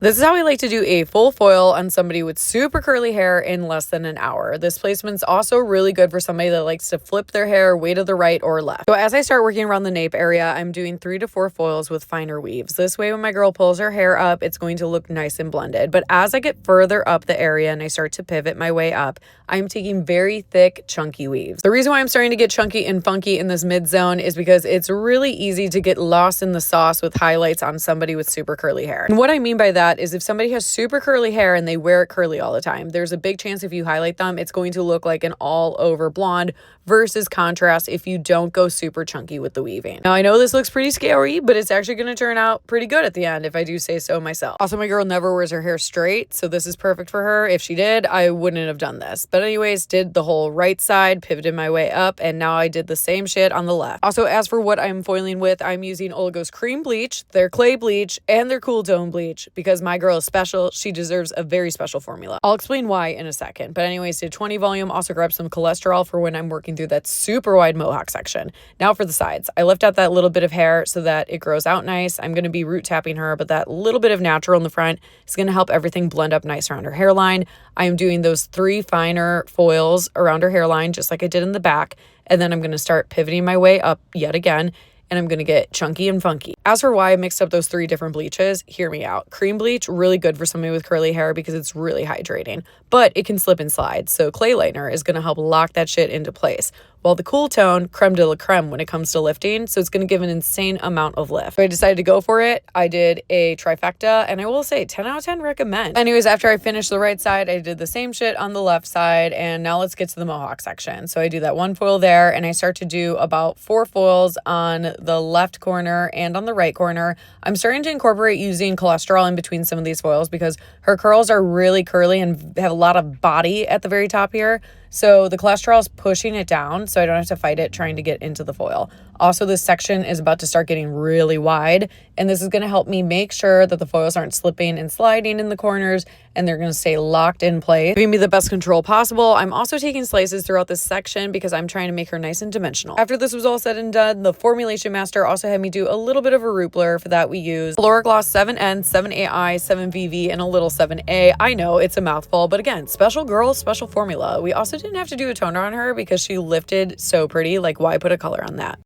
This is how I like to do a full foil on somebody with super curly hair in less than an hour. This placement's also really good for somebody that likes to flip their hair way to the right or left. So as I start working around the nape area, I'm doing 3 to 4 foils with finer weaves. This way when my girl pulls her hair up, it's going to look nice and blended. But as I get further up the area and I start to pivot my way up, I'm taking very thick, chunky weaves. The reason why I'm starting to get chunky and funky in this mid zone is because it's really easy to get lost in the sauce with highlights on somebody with super curly hair. And what I mean by that is if somebody has super curly hair and they wear it curly all the time, there's a big chance if you highlight them, it's going to look like an all over blonde versus contrast if you don't go super chunky with the weaving. Now I know this looks pretty scary, but it's actually going to turn out pretty good at the end if I do say so myself. Also, my girl never wears her hair straight, so this is perfect for her. If she did, I wouldn't have done this. But anyways, did the whole right side, pivoted my way up, and now I did the same shit on the left. Also, as for what I'm foiling with, I'm using Olagos Cream Bleach, their Clay Bleach, and their Cool Tone Bleach because my girl is special. She deserves a very special formula. I'll explain why in a second. But anyways, did 20 volume, also grab some cholesterol for when I'm working through that super wide mohawk section. Now for the sides. I lift out that little bit of hair so that it grows out nice. I'm going to be root tapping her, but that little bit of natural in the front is going to help everything blend up nice around her hairline. I am doing those 3 finer foils around her hairline, just like I did in the back. And then I'm going to start pivoting my way up yet again. And I'm going to get chunky and funky. As for why I mixed up those 3 different bleaches, hear me out. Cream bleach, really good for somebody with curly hair because it's really hydrating, but it can slip and slide. So clay lightener is going to help lock that shit into place. While the cool tone, creme de la creme when it comes to lifting, so it's going to give an insane amount of lift. So I decided to go for it. I did a trifecta, and I will say 10 out of 10 recommend. Anyways, after I finished the right side, I did the same shit on the left side, and now let's get to the mohawk section. So I do that 1 foil there, and I start to do about 4 foils on the left corner and on the right corner. I'm starting to incorporate using cholesterol in between some of these foils because her curls are really curly and have a lot of body at the very top here. So the cholesterol is pushing it down so I don't have to fight it trying to get into the foil. Also, this section is about to start getting really wide, and this is going to help me make sure that the foils aren't slipping and sliding in the corners and they're going to stay locked in place, giving me the best control possible. I'm also taking slices throughout this section because I'm trying to make her nice and dimensional. After this was all said and done, the Formulation Master also had me do a little bit of a root blur. For that, we used Gloss 7N, 7AI, 7VV, and a little 7A. I know it's a mouthful, but again, special girl, special formula. We also didn't have to do a toner on her because she lifted so pretty. Like, why put a color on that?